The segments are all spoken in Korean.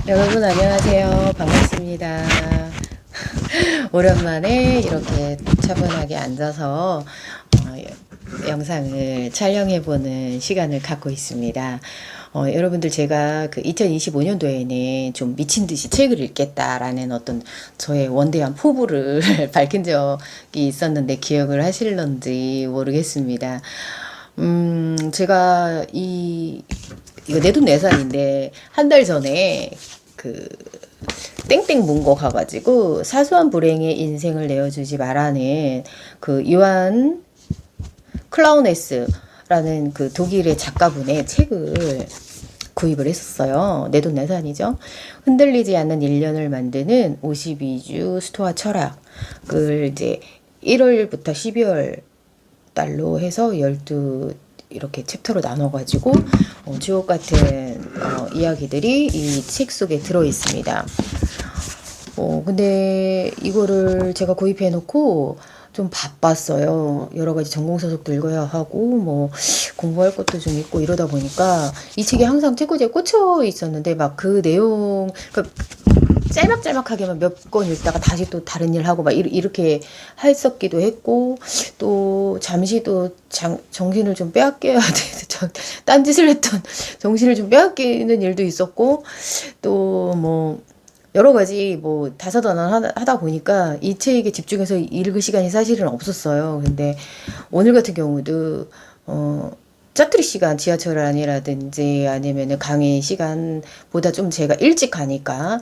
여러분 안녕하세요. 반갑습니다. 오랜만에 이렇게 차분하게 앉아서 영상을 촬영해보는 시간을 갖고 있습니다. 여러분들 제가 그 2025년도에는 좀 미친 듯이 책을 읽겠다라는 어떤 저의 원대한 포부를 밝힌 적이 있었는데 기억을 하실런지 모르겠습니다. 제가 이거 내 돈 내산인데 한 달 전에 그 땡땡 문고 가가지고 사소한 불행의 인생을 내어주지 말라는 그 요한 클라우네스라는 그 독일의 작가분의 책을 구입을 했었어요. 내 돈 내산이죠. 흔들리지 않는 1년을 만드는 52주 스토아 철학을 이제 1월부터 12월 달로 해서 12 이렇게 챕터로 나눠가지고 주옥 같은 이야기들이 이 책 속에 들어 있습니다. 근데 이거를 제가 구입해 놓고 좀 바빴어요. 여러 가지 전공 서적도 읽어야 하고 뭐 공부할 것도 좀 있고 이러다 보니까 이 책이 항상 책꽂이에 꽂혀 있었는데 막 그 내용 그러니까 짤막짤막하게만 몇 권 읽다가 다시 또 다른 일 하고 막 이렇게 했었기도 했고 또 잠시 또 정신을 좀 빼앗겨야 돼. 딴짓을 했던 정신을 좀 빼앗기는 일도 있었고 또 뭐 여러 가지 뭐 다사다난 하다 보니까 이 책에 집중해서 읽을 시간이 사실은 없었어요. 근데 오늘 같은 경우도 짜투리 시간 지하철 안이라든지 아니면은 강의 시간보다 좀 제가 일찍 가니까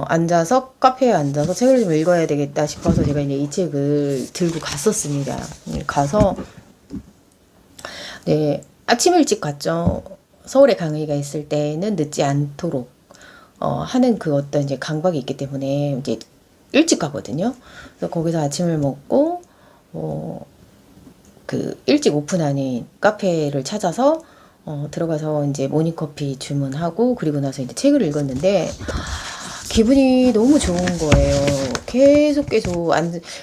앉아서 카페에 앉아서 책을 좀 읽어야 되겠다 싶어서 제가 이제 이 책을 들고 갔었습니다. 가서 네 아침 일찍 갔죠. 서울에 강의가 있을 때는 늦지 않도록 하는 그 어떤 이제 강박이 있기 때문에 이제 일찍 가거든요. 그래서 거기서 아침을 먹고 그 일찍 오픈하는 카페를 찾아서 들어가서 이제 모닝커피 주문하고 그리고 나서 이제 책을 읽었는데 기분이 너무 좋은 거예요. 계속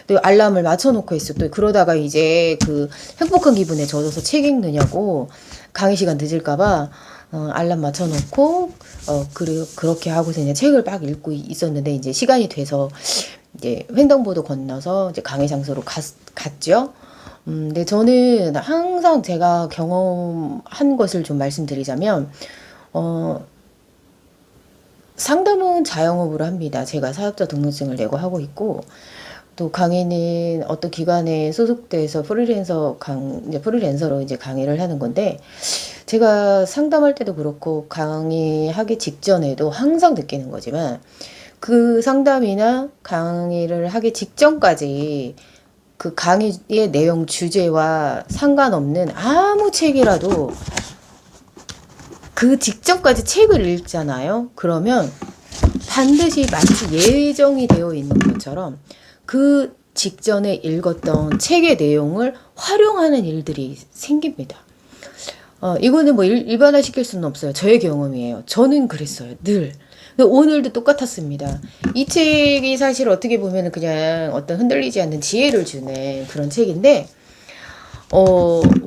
또 알람을 맞춰놓고 있어. 또 그러다가 이제 그 행복한 기분에 젖어서 책 읽느냐고 강의 시간 늦을까봐 알람 맞춰놓고 그렇게 하고서 이제 책을 막 읽고 있었는데 이제 시간이 돼서 이제 횡단보도 건너서 이제 강의 장소로 갔죠. 근데 저는 항상 제가 경험한 것을 좀 말씀드리자면, 상담은 자영업으로 합니다. 제가 사업자 등록증을 내고 하고 있고, 또 강의는 어떤 기관에 소속돼서 이제 프리랜서로 이제 강의를 하는 건데, 제가 상담할 때도 그렇고, 강의하기 직전에도 항상 느끼는 거지만, 그 상담이나 강의를 하기 직전까지 그 강의의 내용 주제와 상관없는 아무 책이라도 그 직전까지 책을 읽잖아요. 그러면 반드시 마치 예정이 되어 있는 것처럼 그 직전에 읽었던 책의 내용을 활용하는 일들이 생깁니다. 이거는 뭐 일반화 시킬 수는 없어요. 저의 경험이에요. 저는 그랬어요. 늘. 근데 오늘도 똑같았습니다. 이 책이 사실 어떻게 보면 그냥 어떤 흔들리지 않는 지혜를 주는 그런 책인데,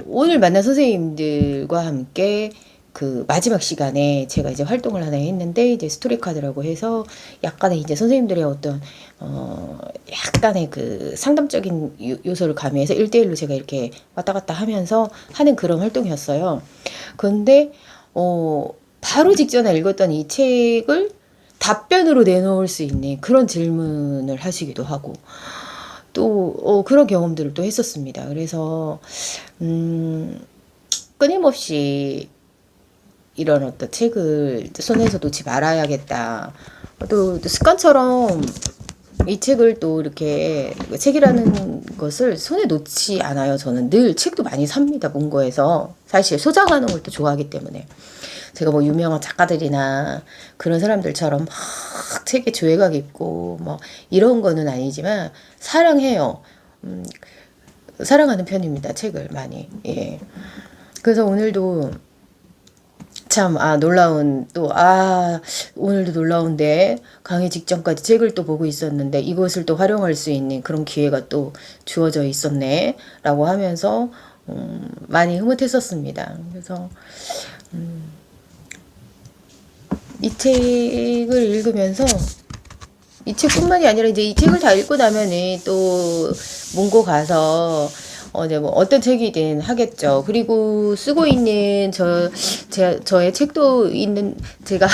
오늘 만난 선생님들과 함께 그 마지막 시간에 제가 이제 활동을 하나 했는데, 이제 스토리 카드라고 해서 약간의 이제 선생님들의 어떤, 약간의 그 상담적인 요소를 가미해서 1대1로 제가 이렇게 왔다 갔다 하면서 하는 그런 활동이었어요. 그런데, 바로 직전에 읽었던 이 책을 답변으로 내놓을 수 있는 그런 질문을 하시기도 하고, 또, 그런 경험들을 또 했었습니다. 그래서, 끊임없이 이런 어떤 책을 손에서 놓지 말아야겠다. 또 습관처럼 이 책을 또 이렇게 책이라는 것을 손에 놓지 않아요. 저는 늘 책도 많이 삽니다. 문고에서. 사실 소장하는 걸 또 좋아하기 때문에. 제가 뭐 유명한 작가들이나 그런 사람들처럼 막 책에 조예가 깊고 뭐 이런 거는 아니지만 사랑해요. 사랑하는 편입니다. 책을 많이. 예. 그래서 오늘도 참, 오늘도 놀라운데, 강의 직전까지 책을 또 보고 있었는데, 이것을 또 활용할 수 있는 그런 기회가 또 주어져 있었네, 라고 하면서, 많이 흐뭇했었습니다. 그래서, 이 책을 읽으면서 이 책뿐만이 아니라 이제 이 책을 다 읽고 나면은 또 문고 가서 이제 뭐 어떤 책이든 하겠죠. 그리고 쓰고 있는 저의 책도 있는 제가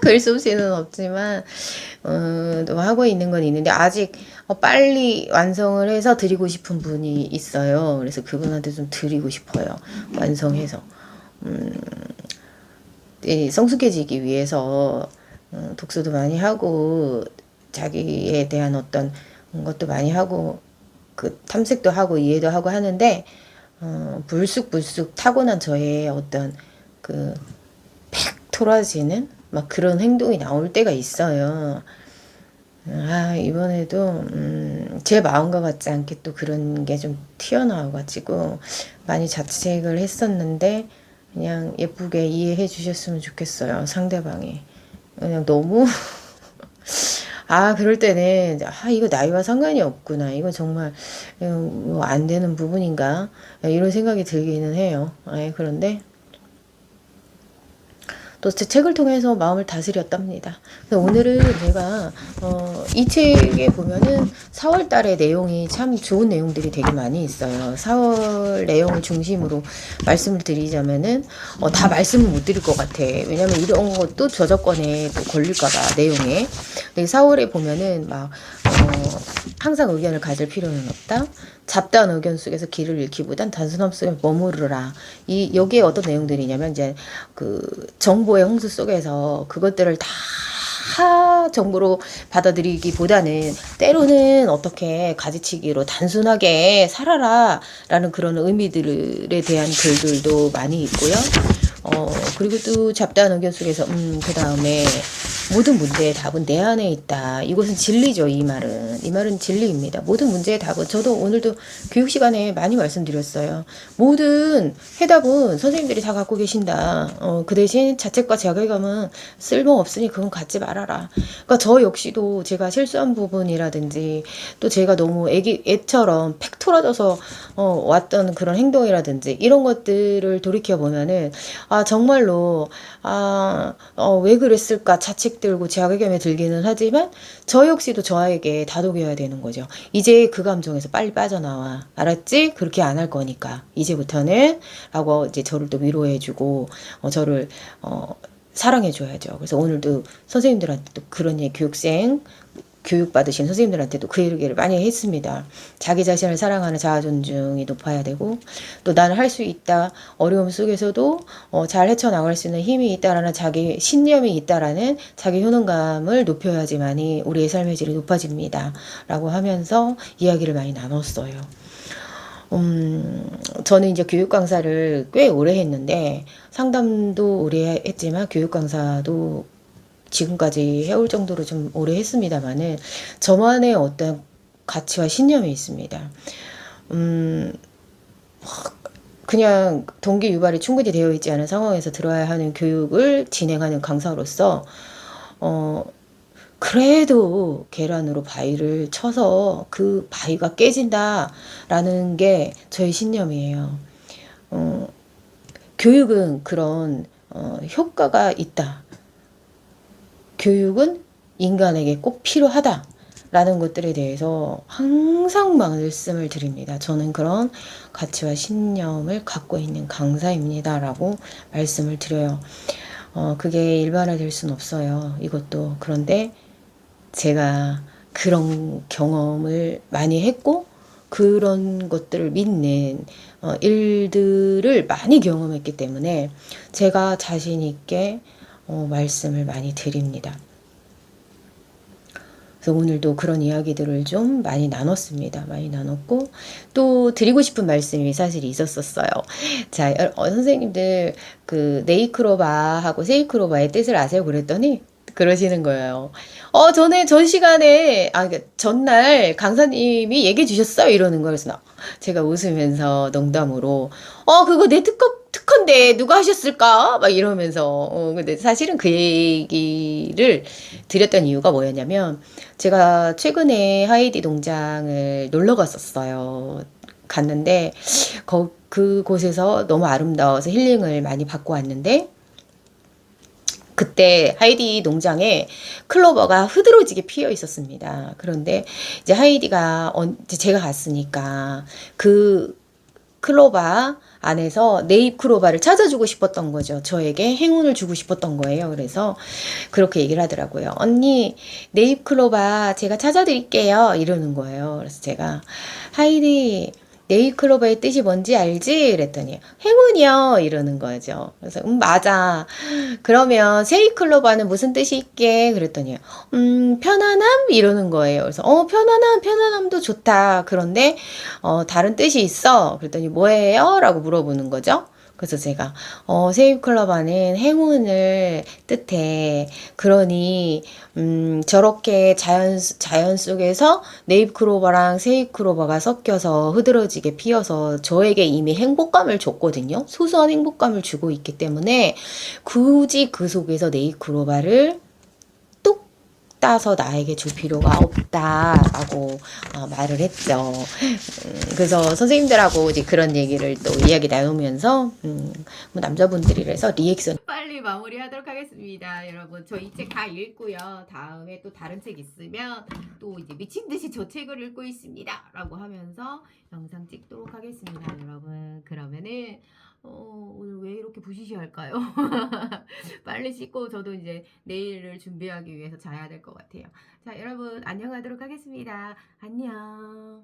글 솜씨는 없지만 또 하고 있는 건 있는데 아직 빨리 완성을 해서 드리고 싶은 분이 있어요. 그래서 그분한테 좀 드리고 싶어요. 완성해서 성숙해지기 위해서 독서도 많이 하고 자기에 대한 어떤 것도 많이 하고 그 탐색도 하고 이해도 하고 하는데 불쑥불쑥 타고난 저의 어떤 그 팩 토라지는 막 그런 행동이 나올 때가 있어요. 이번에도 제 마음과 같지 않게 또 그런 게 좀 튀어나와가지고 많이 자책을 했었는데 그냥 예쁘게 이해해 주셨으면 좋겠어요. 상대방이. 그냥 너무 그럴 때는 이거 나이와 상관이 없구나. 이거 정말 뭐 안 되는 부분인가? 이런 생각이 들기는 해요. 그런데 또 제 책을 통해서 마음을 다스렸답니다. 그래서 오늘은 제가 이 책에 보면은 4월 달의 내용이 참 좋은 내용들이 되게 많이 있어요. 4월 내용을 중심으로 말씀을 드리자면은 다 말씀을 못 드릴 것 같아. 왜냐면 이런 것도 저작권에 또 걸릴까봐 내용에. 4월에 보면은 막 항상 의견을 가질 필요는 없다. 잡다한 의견 속에서 길을 잃기보단 단순함 속에 머무르라. 여기에 어떤 내용들이냐면 이제 그 정보의 홍수 속에서 그것들을 다 정보로 받아들이기보다는 때로는 어떻게 가지치기로 단순하게 살아라 라는 그런 의미들에 대한 글들도 많이 있고요. 그리고 또 잡다한 의견 속에서 그 다음에 모든 문제의 답은 내 안에 있다. 이것은 진리죠. 이 말은 진리입니다. 모든 문제의 답은 저도 오늘도 교육 시간에 많이 말씀드렸어요. 모든 해답은 선생님들이 다 갖고 계신다. 그 대신 자책과 자괴감은 쓸모없으니 그건 갖지 말아라. 그러니까 저 역시도 제가 실수한 부분이라든지 또 제가 너무 애처럼 팩 토라져서 왔던 그런 행동이라든지 이런 것들을 돌이켜 보면은 정말로 왜 그랬을까 자책 들고 자괴감에 들기는 하지만 저 역시도 저에게 다독여야 되는 거죠. 이제 그 감정에서 빨리 빠져나와. 알았지? 그렇게 안 할 거니까 이제부터는 라고 이제 저를 또 위로해주고 저를 사랑해줘야죠. 그래서 오늘도 선생님들한테 또 그런 교육받으신 선생님들한테도 그 얘기를 많이 했습니다. 자기 자신을 사랑하는 자아 존중이 높아야 되고 또 나는 할 수 있다. 어려움 속에서도 잘 헤쳐나갈 수 있는 힘이 있다라는 자기 신념이 있다라는 자기 효능감을 높여야지만이 우리의 삶의 질이 높아집니다. 라고 하면서 이야기를 많이 나눴어요. 저는 이제 교육 강사를 꽤 오래 했는데 상담도 오래 했지만 교육 강사도 지금까지 해올 정도로 좀 오래 했습니다만은 저만의 어떤 가치와 신념이 있습니다. 그냥 동기 유발이 충분히 되어 있지 않은 상황에서 들어야 하는 교육을 진행하는 강사로서 그래도 계란으로 바위를 쳐서 그 바위가 깨진다라는 게 저의 신념이에요. 교육은 그런 효과가 있다. 교육은 인간에게 꼭 필요하다. 라는 것들에 대해서 항상 말씀을 드립니다. 저는 그런 가치와 신념을 갖고 있는 강사입니다. 라고 말씀을 드려요. 그게 일반화될 수는 없어요. 이것도. 그런데 제가 그런 경험을 많이 했고 그런 것들을 믿는 일들을 많이 경험했기 때문에 제가 자신 있게 말씀을 많이 드립니다. 그래서 오늘도 그런 이야기들을 좀 많이 나눴습니다. 많이 나눴고 또 드리고 싶은 말씀이 사실 있었어요. 자, 선생님들 그 네이크로바하고 세이크로바의 뜻을 아세요? 그랬더니 그러시는 거예요. 전 시간에, 전날 강사님이 얘기해 주셨어요. 이러는 거예요. 그래서 제가 웃으면서 농담으로, 그거 내 특허인데 누가 하셨을까? 막 이러면서, 근데 사실은 그 얘기를 드렸던 이유가 뭐였냐면, 제가 최근에 하이디 농장을 놀러 갔었어요. 갔는데, 그곳에서 너무 아름다워서 힐링을 많이 받고 왔는데, 그때 하이디 농장에 클로버가 흐드러지게 피어 있었습니다. 그런데 이제 하이디가 이제 제가 갔으니까 그 클로바 안에서 네잎 클로바를 찾아주고 싶었던 거죠. 저에게 행운을 주고 싶었던 거예요. 그래서 그렇게 얘기를 하더라고요. 언니, 네잎 클로바 제가 찾아드릴게요. 이러는 거예요. 그래서 제가 하이디, 네잎 클로바의 뜻이 뭔지 알지? 그랬더니 행운이요. 이러는 거죠. 그래서 맞아. 그러면 세잎 클로바는 무슨 뜻이 있게? 그랬더니 편안함? 이러는 거예요. 그래서 편안함도 좋다. 그런데 다른 뜻이 있어. 그랬더니 뭐예요? 라고 물어보는 거죠. 그래서 제가 세잎 클로바는 행운을 뜻해. 그러니 저렇게 자연 속에서 네잎 클로버랑 세잎 클로버가 섞여서 흐드러지게 피어서 저에게 이미 행복감을 줬거든요. 소소한 행복감을 주고 있기 때문에 굳이 그 속에서 네잎 클로버를 뚝 따서 나에게 줄 필요가 없다라고 말을 했죠. 그래서 선생님들하고 이제 그런 얘기를 또 이야기 나누면서 뭐 남자분들이라서 리액션 빨리 마무리하도록 하겠습니다. 여러분 저 이 책 다 읽고요. 다음에 또 다른 책 있으면 또 이제 미친 듯이 저 책을 읽고 있습니다라고 하면서 영상 찍도록 하겠습니다. 여러분 그러면은 오늘 왜 이렇게 부시시할까요? 빨리 씻고 저도 이제 내일을 준비하기 위해서 자야 될 것 같아요. 자, 여러분 안녕하도록 하겠습니다. 안녕.